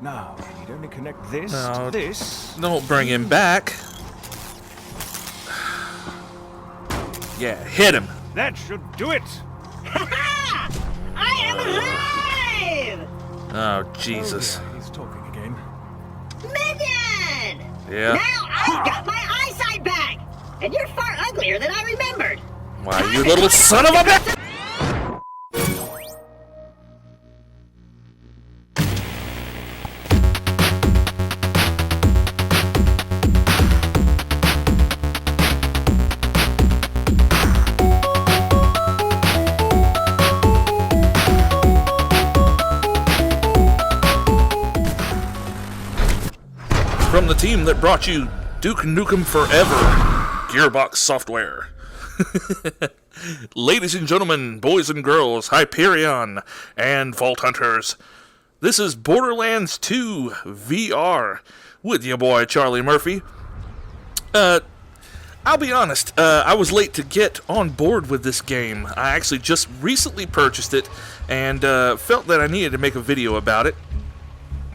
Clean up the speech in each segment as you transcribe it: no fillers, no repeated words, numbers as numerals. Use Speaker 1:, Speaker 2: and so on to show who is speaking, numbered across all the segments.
Speaker 1: Now, you'd only connect this
Speaker 2: No,
Speaker 1: to this.
Speaker 2: don't bring him back. Yeah, hit him.
Speaker 1: That should do it.
Speaker 3: Ha-ha! I am alive!
Speaker 2: Oh, Jesus.
Speaker 1: Oh, yeah, he's talking again.
Speaker 3: Minion!
Speaker 2: Yeah.
Speaker 3: Now I've got my eyesight back! And you're far uglier than I remembered!
Speaker 2: Why, you little son of a bitch! From the team that brought you Duke Nukem Forever, Gearbox Software. Ladies and gentlemen, boys and girls, Hyperion, and Vault Hunters, this is Borderlands 2 VR with your boy ChollayMurphay. I'll be honest, I was late to get on board with this game. I actually just recently purchased it and felt that I needed to make a video about it.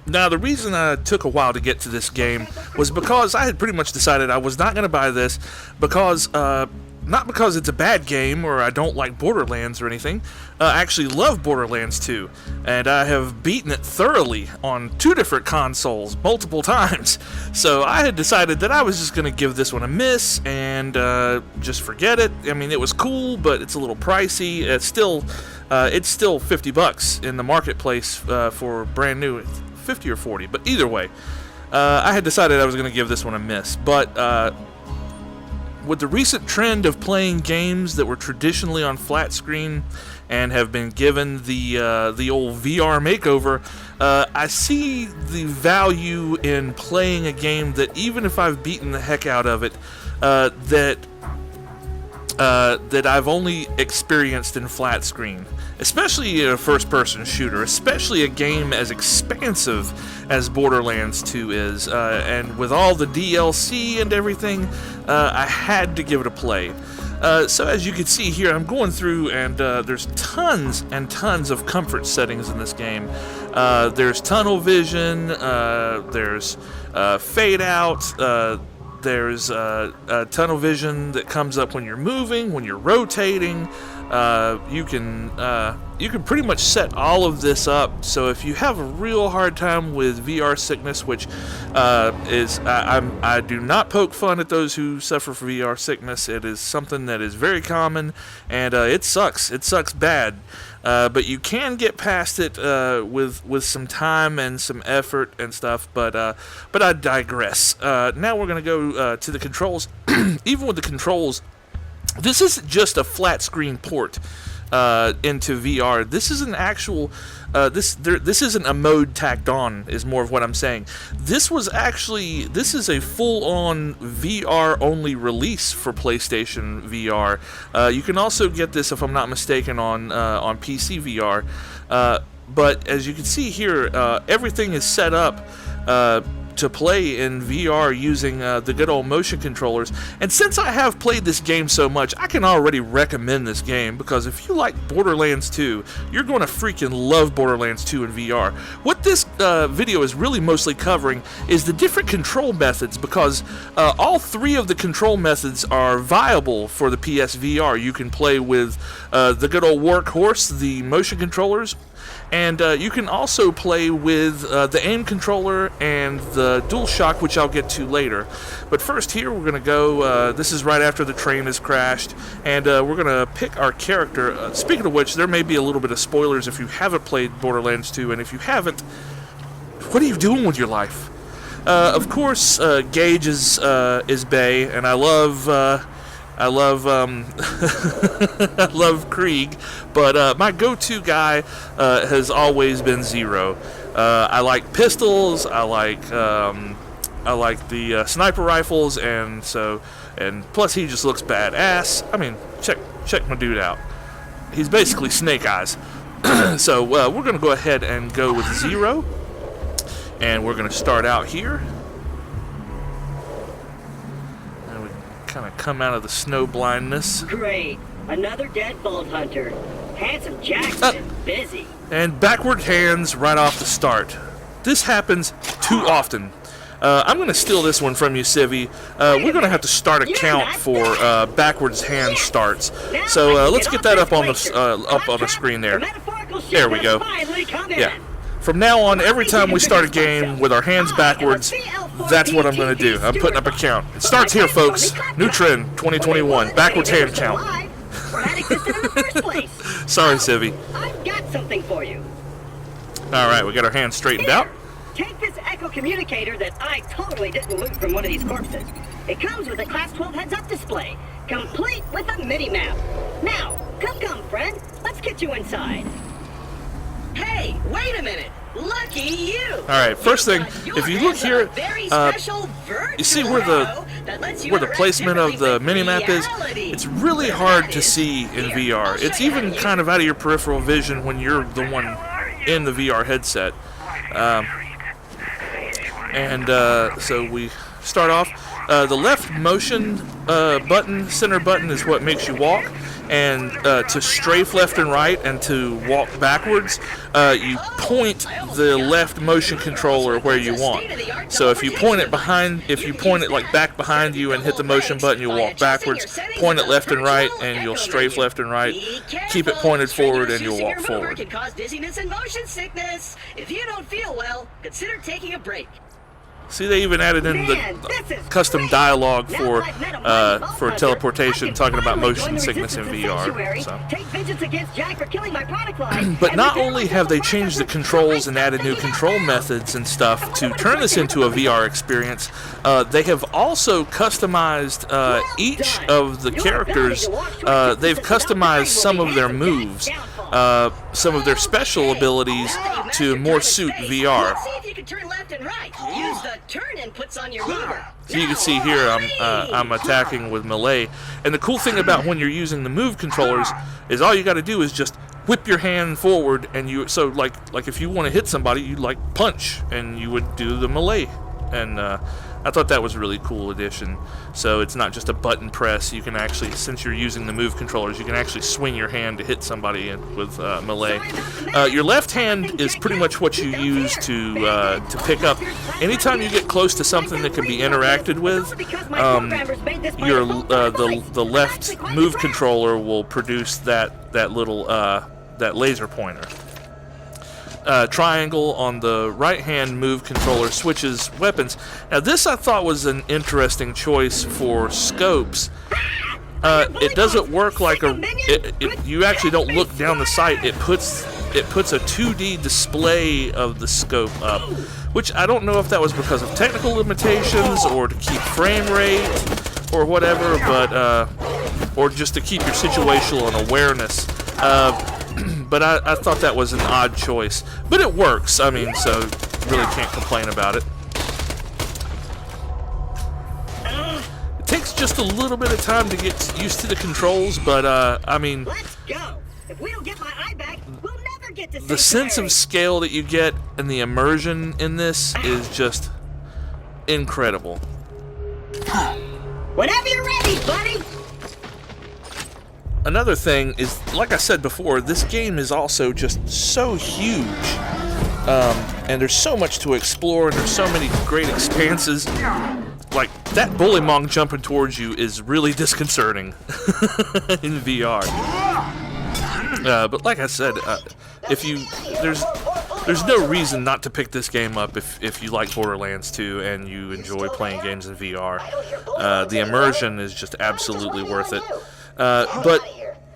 Speaker 2: Now, the reason I took a while to get to this game was because I had pretty much decided I was not going to buy this because, not because it's a bad game or I don't like Borderlands or anything. I actually love Borderlands 2, and I have beaten it thoroughly on 2 different consoles multiple times. So I had decided that I was just going to give this one a miss and just forget it. I mean, it was cool, but it's a little pricey. It's still $50 in the marketplace for brand new. 50 or 40, but either way, I had decided I was going to give this one a miss. But with the recent trend of playing games that were traditionally on flat screen and have been given the old VR makeover, I see the value in playing a game that even if I've beaten the heck out of it, that I've only experienced in flat screen, especially a first-person shooter, especially a game as expansive as Borderlands 2 is, and with all the DLC and everything, I had to give it a play. So as you can see here, I'm going through, and there's tons and tons of comfort settings in this game. There's tunnel vision, there's fade out, there's tunnel vision that comes up when you're moving, when you're rotating. You can pretty much set all of this up. So if you have a real hard time with VR sickness, which I do not poke fun at those who suffer from VR sickness. It is something that is very common, and it sucks. It sucks bad. But you can get past it with some time and some effort and stuff. But I digress. Now we're gonna go to the controls. Even with the controls, this isn't just a flat screen port into VR. This is an actual. This isn't a mode tacked on. Is more of what I'm saying. This is a full-on VR only release for PlayStation VR. You can also get this, if I'm not mistaken, on PC VR. But as you can see here, everything is set up to play in VR using the good old motion controllers. And since I have played this game so much, I can already recommend this game, because if you like Borderlands 2, you're going to freaking love Borderlands 2 in VR. What this video is really mostly covering is the different control methods, because all 3 of the control methods are viable for the PSVR. You can play with the good old workhorse, the motion controllers, and you can also play with the aim controller and the DualShock, which I'll get to later. But first here, we're going to go, this is right after the train has crashed, and we're going to pick our character. Speaking of which, there may be a little bit of spoilers if you haven't played Borderlands 2, and if you haven't, what are you doing with your life? Of course, Gage is Bay, and I love I love Krieg, but my go-to guy has always been Zero. I like pistols. I like the sniper rifles, and plus he just looks badass. I mean, check my dude out. He's basically Snake Eyes. So we're gonna go ahead and go with Zero, and we're gonna start out here. Kind of come out of the snow blindness.
Speaker 3: Great. Another dead Vault Hunter. Handsome Jack's been busy.
Speaker 2: And backward hands right off the start. This happens too often. I'm going to steal this one from you, Civvy. We're going to have to start a count for backwards hand starts. So let's get that up on the screen there. There we go. Yeah. From now on, every time we start a game with our hands backwards, that's what I'm going to do. I'm putting up a count. It starts here, folks. New trend, 2021. Backwards hand count. Sorry, Civvy.
Speaker 3: I've got something for you.
Speaker 2: All right, we got our hands straightened out.
Speaker 3: Take this echo communicator that I totally didn't loot from one of these corpses. It comes with a Class 12 heads-up display, complete with a mini-map. Now, come, friend. Let's get you inside. Hey, wait a minute. Lucky you.
Speaker 2: All right, first thing, if you look here, you see where the placement of the mini-map is? It's really hard to see in VR. It's even kind of out of your peripheral vision when you're the one in the VR headset. So we start off. The left motion button, center button, is what makes you walk. And to strafe left and right and to walk backwards, you point the left motion controller where you want. So if you point it like back behind you and hit the motion button, you'll walk backwards. Point it left and right, and you'll strafe left and right. Keep it pointed forward, and you'll walk forward.
Speaker 3: Can cause dizziness and motion sickness. If you don't feel well, consider taking a break.
Speaker 2: See, they even added in the custom dialogue for teleportation, talking about motion sickness in VR. So. But not only have they changed the controls and added new control methods and stuff to turn this into a VR experience, they have also customized each of the characters. They've customized some of their moves, some of their special abilities to more suit VR.
Speaker 3: Use the turn inputs on your mover.
Speaker 2: So you can see here I'm attacking with melee, and the cool thing about when you're using the move controllers is all you got to do is just whip your hand forward, and like if you want to hit somebody, you like punch, and you would do the melee, and I thought that was a really cool addition. So it's not just a button press. You can actually, since you're using the move controllers, you can actually swing your hand to hit somebody with melee. Your left hand is pretty much what you use to pick up. Anytime you get close to something that can be interacted with, the left move controller will produce that little that laser pointer. Triangle on the right-hand move controller switches weapons. Now this I thought was an interesting choice for scopes. It doesn't work like you actually don't look down the sight. It puts a 2D display of the scope up, which I don't know if that was because of technical limitations or to keep frame rate or whatever, but or just to keep your situational awareness. But I thought that was an odd choice. But it works, I mean, so really can't complain about it. It takes just a little bit of time to get used to the controls, but I mean,
Speaker 3: let's go. If we don't get my eye back, we'll never get to
Speaker 2: the sense of scale that you get and the immersion in this is just incredible.
Speaker 3: Whenever you're ready, buddy.
Speaker 2: Another thing is, like I said before, this game is also just so huge, and there's so much to explore, and there's so many great expanses. Like, that bullymong jumping towards you is really disconcerting in VR. But like I said, there's no reason not to pick this game up if you like Borderlands 2 and you enjoy playing games in VR. The immersion is just absolutely worth it. But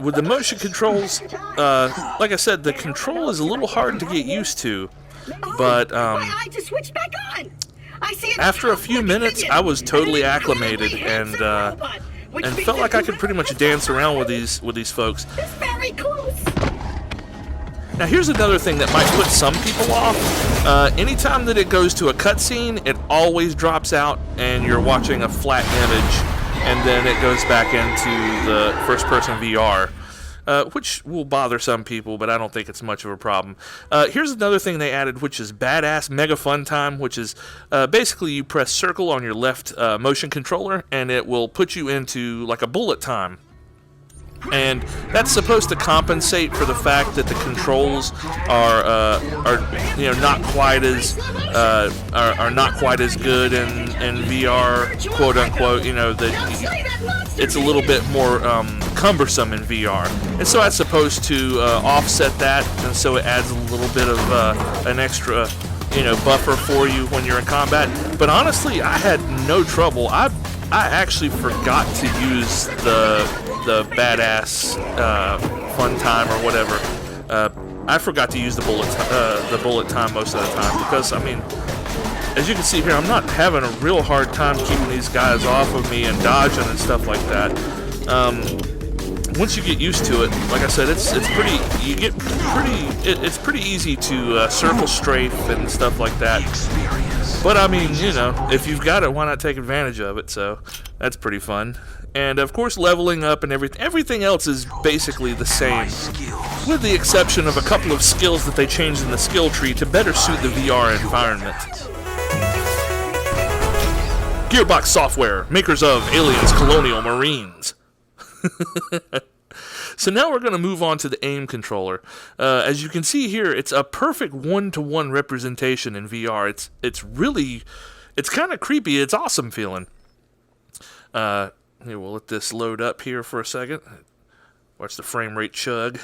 Speaker 2: with the motion controls, like I said, the control is a little hard to get used to. But after a few minutes, I was totally acclimated and felt like I could pretty much dance around with these folks. Now here's another thing that might put some people off. Anytime that it goes to a cutscene, it always drops out and you're watching a flat image. And then it goes back into the first-person VR, which will bother some people, but I don't think it's much of a problem. Here's another thing they added, which is Badass Mega Fun Time, which is basically you press circle on your left motion controller, and it will put you into like a bullet time. And that's supposed to compensate for the fact that the controls are not quite as are not quite as good in VR, quote unquote. That it's a little bit more cumbersome in VR, and so that's supposed to offset that, and so it adds a little bit of an extra buffer for you when you're in combat. But honestly, I had no trouble. I actually forgot to use the badass fun time or whatever. I forgot to use the bullet time most of the time because, I mean, as you can see here, I'm not having a real hard time keeping these guys off of me and dodging and stuff like that. Once you get used to it, like I said, it's pretty easy to circle strafe and stuff like that. But I mean, if you've got it, why not take advantage of it? So that's pretty fun. And of course, leveling up and everything else is basically the same, with the exception of a couple of skills that they changed in the skill tree to better suit the VR environment. Gearbox Software, makers of Aliens Colonial Marines. So now we're going to move on to the aim controller. As you can see here, it's a perfect one-to-one representation in VR. It's kind of creepy. It's awesome feeling. Here, we'll let this load up here for a second. Watch the frame rate chug.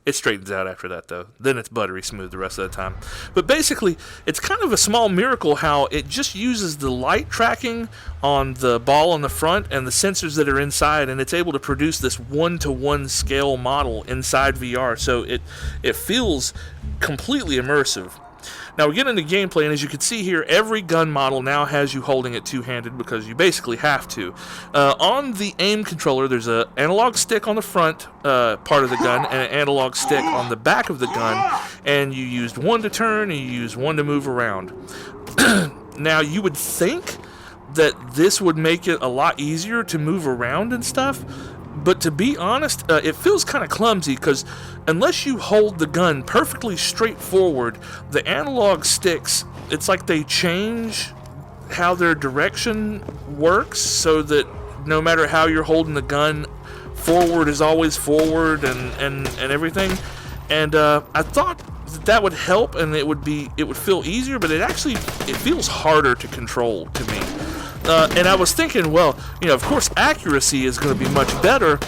Speaker 2: It straightens out after that, though. Then it's buttery smooth the rest of the time. But basically, it's kind of a small miracle how it just uses the light tracking on the ball on the front and the sensors that are inside, and it's able to produce this one-to-one scale model inside VR. So it feels completely immersive. Now we get into gameplay, and as you can see here, every gun model now has you holding it two-handed because you basically have to. On the aim controller, there's an analog stick on the front part of the gun and an analog stick on the back of the gun, and you used one to turn and you used one to move around. Now you would think that this would make it a lot easier to move around and stuff, but to be honest, it feels kind of clumsy because unless you hold the gun perfectly straight forward, the analog sticks, it's like they change how their direction works so that no matter how you're holding the gun, forward is always forward and everything. And I thought that would help and it would feel easier, but it feels harder to control to me. And I was thinking, well, of course accuracy is going to be much better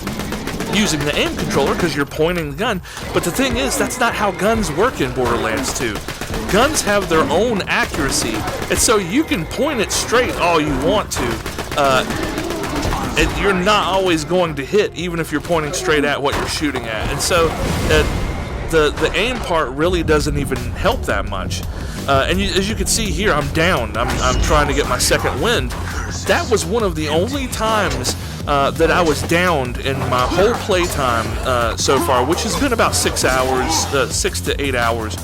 Speaker 2: using the aim controller because you're pointing the gun. But the thing is, that's not how guns work in Borderlands 2. Guns have their own accuracy, and so you can point it straight all you want to. And you're not always going to hit, even if you're pointing straight at what you're shooting at. And so the aim part really doesn't even help that much. And as you can see here, I'm down. I'm trying to get my second wind. That was one of the only times that I was downed in my whole playtime so far, which has been about 6 hours, 6 to 8 hours.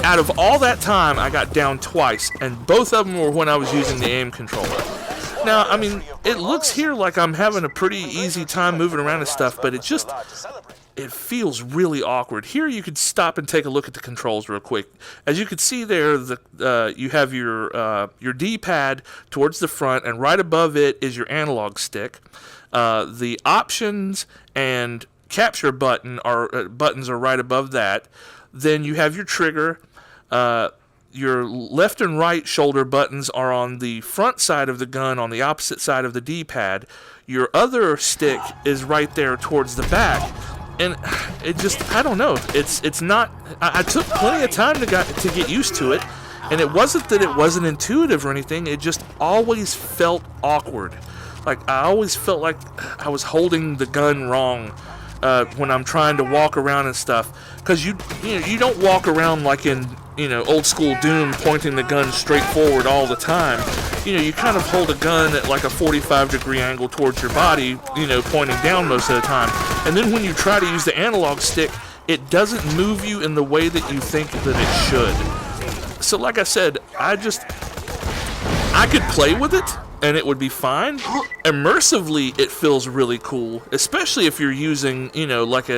Speaker 2: Out of all that time, I got down twice, and both of them were when I was using the aim controller. Now, I mean, it looks here like I'm having a pretty easy time moving around and stuff, but it feels really awkward. Here you could stop and take a look at the controls real quick. As you can see there, you have your D-pad towards the front, and right above it is your analog stick. The options and capture buttons are right above that. Then you have your trigger. Your left and right shoulder buttons are on the front side of the gun on the opposite side of the D-pad. Your other stick is right there towards the back. And it just, I don't know, it's not, I took plenty of time to get used to it, and it wasn't that it wasn't intuitive or anything, it just always felt awkward. Like, I always felt like I was holding the gun wrong when I'm trying to walk around and stuff, because you don't walk around like in, old school Doom pointing the gun straight forward all the time. You kind of hold a gun at like a 45-degree angle towards your body, pointing down most of the time. And then when you try to use the analog stick, it doesn't move you in the way that you think that it should. So like I said, I could play with it, and it would be fine. Immersively, it feels really cool, especially if you're using, like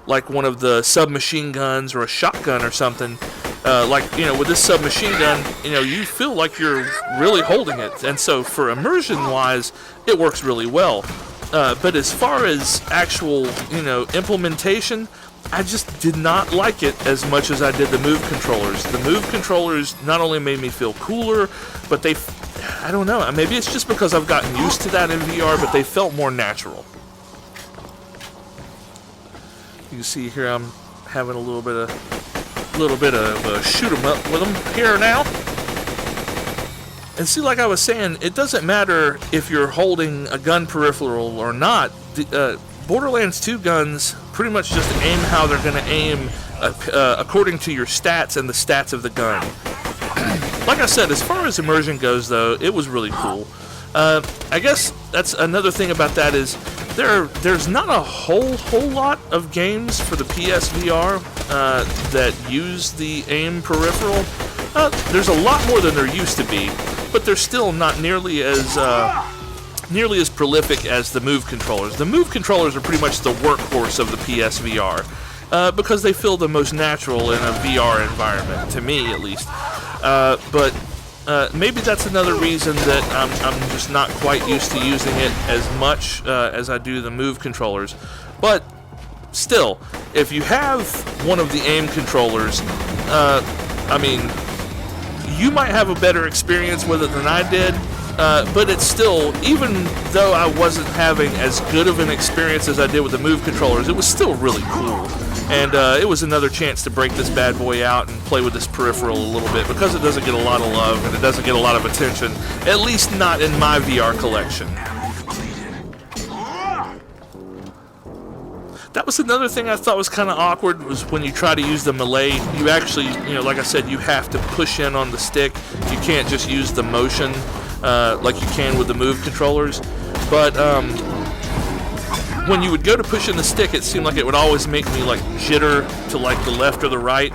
Speaker 2: like one of the submachine guns or a shotgun or something. With this submachine gun, you feel like you're really holding it. And so for immersion-wise, it works really well. But as far as actual, implementation, I just did not like it as much as I did the Move controllers. The Move controllers not only made me feel cooler, but I don't know, maybe it's just because I've gotten used to that in VR, but they felt more natural. You can see here I'm having a little bit of shoot 'em up with them here now. And see, like I was saying, it doesn't matter if you're holding a gun peripheral or not. Borderlands 2 guns pretty much just aim how they're going to aim according to your stats and the stats of the gun. Like I said, as far as immersion goes, though, it was really cool. I guess that's another thing about that is there's not a whole lot of games for the PSVR that use the aim peripheral. There's a lot more than there used to be, but they're still not nearly as prolific as the Move controllers. The Move controllers are pretty much the workhorse of the PSVR because they feel the most natural in a VR environment, to me at least. But maybe that's another reason that I'm just not quite used to using it as much as I do the Move controllers. But still, if you have one of the aim controllers, you might have a better experience with it than I did. But it's still, even though I wasn't having as good of an experience as I did with the Move controllers, it was still really cool. And it was another chance to break this bad boy out and play with this peripheral a little bit, because it doesn't get a lot of love and it doesn't get a lot of attention, at least not in my VR collection. That was another thing I thought was kind of awkward, was when you try to use the melee, you actually, like I said, you have to push in on the stick. You can't just use the motion like you can with the Move controllers. But when you would go to push in the stick, it seemed like it would always make me like jitter to like the left or the right.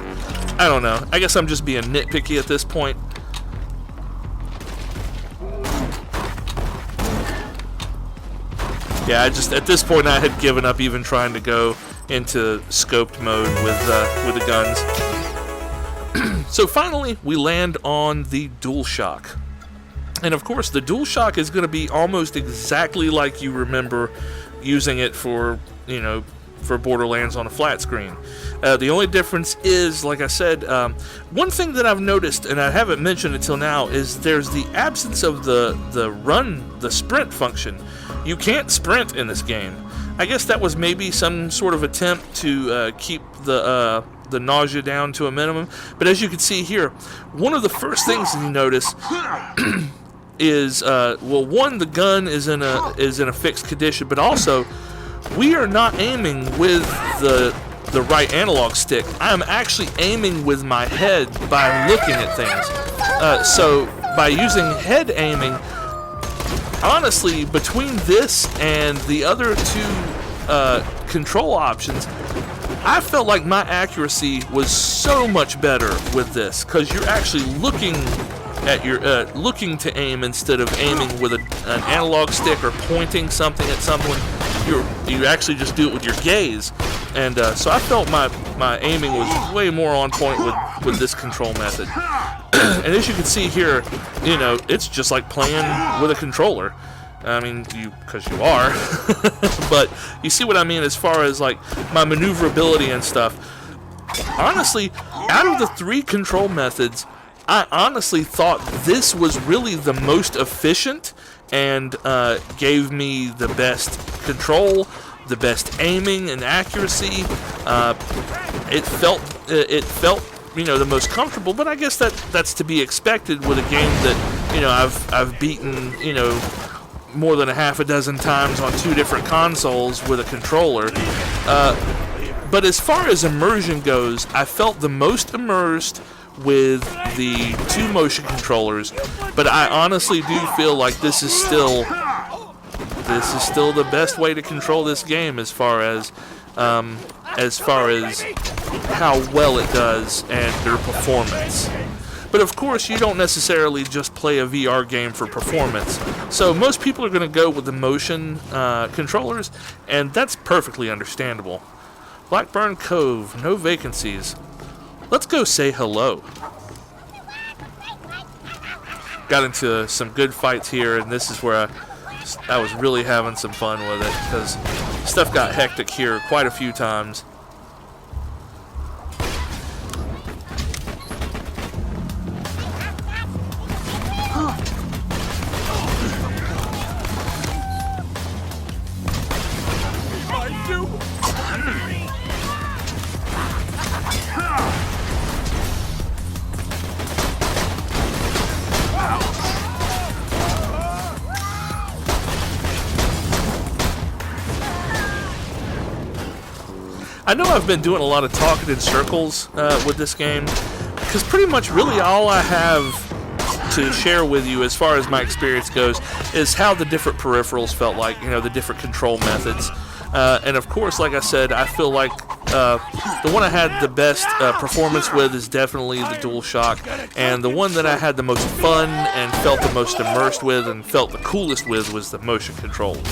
Speaker 2: I don't know. I guess I'm just being nitpicky at this point. Yeah, at this point I had given up even trying to go into scoped mode with the guns. So finally, we land on the DualShock. And of course, the DualShock is going to be almost exactly like you remember using it for Borderlands on a flat screen. The only difference is, like I said, one thing that I've noticed, and I haven't mentioned it till now, is there's the absence of the sprint function. You can't sprint in this game. I guess that was maybe some sort of attempt to keep the nausea down to a minimum. But as you can see here, one of the first things that you notice is, one, the gun is in a fixed condition, but also we are not aiming with the right analog stick. I'm actually aiming with my head by looking at things. So by using head aiming, honestly, between this and the other two control options, I felt like my accuracy was so much better with this, because you're actually looking at your looking to aim instead of aiming with an analog stick or pointing something at someone. You actually just do it with your gaze, and so I felt my aiming was way more on point with this control method. And as you can see here, it's just like playing with a controller. I mean, because you are, but you see what I mean as far as like my maneuverability and stuff. Honestly, out of the three control methods, I honestly thought this was really the most efficient and gave me the best control, the best aiming and accuracy. It felt the most comfortable, but I guess that's to be expected with a game that I've beaten more than a half a dozen times on two different consoles with a controller. But as far as immersion goes, I felt the most immersed with the two motion controllers, but I honestly do feel like this is still the best way to control this game as far as how well it does and their performance. But of course, you don't necessarily just play a VR game for performance. So most people are going to go with the motion controllers, and that's perfectly understandable. Blackburn Cove, no vacancies. Let's go say hello. Got into some good fights here, and this is where I was really having some fun with it, because stuff got hectic here quite a few times. I know I've been doing a lot of talking in circles with this game, because pretty much really all I have to share with you as far as my experience goes is how the different peripherals felt like, the different control methods. And of course, like I said, I feel like the one I had the best performance with is definitely the DualShock, and the one that I had the most fun and felt the most immersed with and felt the coolest with was the motion controls.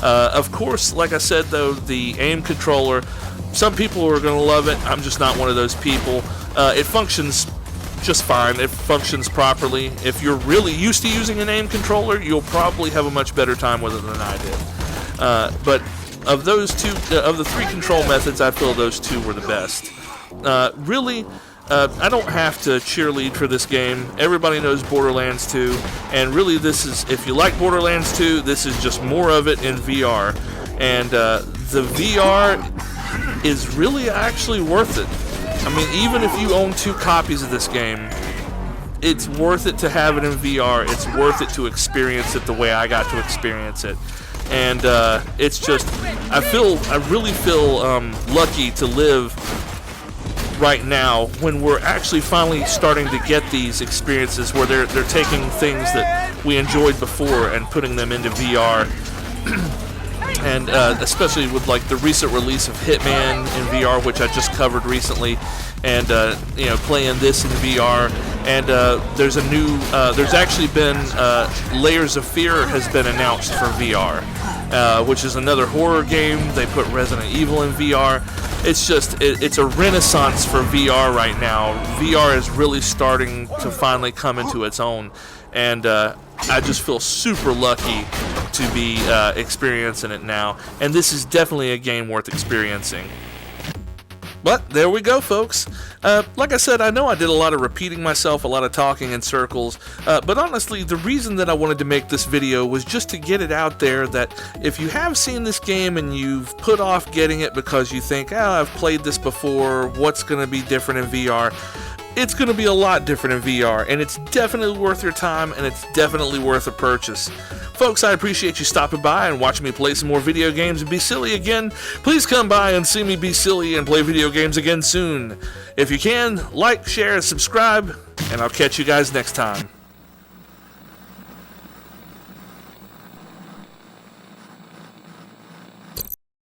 Speaker 2: Of course, like I said though, the aim controller, some people are going to love it. I'm just not one of those people. It functions just fine. It functions properly. If you're really used to using an aim controller, you'll probably have a much better time with it than I did. But of those two, of the three control methods, I feel those two were the best. Really, I don't have to cheerlead for this game. Everybody knows Borderlands 2, and really this is, if you like Borderlands 2, this is just more of it in VR. And the VR is really actually worth it. I mean, even if you own 2 copies of this game, it's worth it to have it in VR. It's worth it to experience it the way I got to experience it. And it's just, I really feel lucky to live right now when we're actually finally starting to get these experiences where they're taking things that we enjoyed before and putting them into VR. And especially with like the recent release of Hitman in VR, which I just covered recently, and playing this in VR. And there's a new, there's actually been Layers of Fear has been announced for VR, which is another horror game. They put Resident Evil in VR. It's just, it's a renaissance for VR right now. VR is really starting to finally come into its own, and I just feel super lucky to be experiencing it now, and this is definitely a game worth experiencing. But there we go, folks. Like I said, I know I did a lot of repeating myself, a lot of talking in circles, but honestly, the reason that I wanted to make this video was just to get it out there that if you have seen this game and you've put off getting it because you think, I've played this before, what's going to be different in VR? It's going to be a lot different in VR, and it's definitely worth your time, and it's definitely worth a purchase. Folks, I appreciate you stopping by and watching me play some more video games and be silly again. Please come by and see me be silly and play video games again soon. If you can, like, share, and subscribe, and I'll catch you guys next time.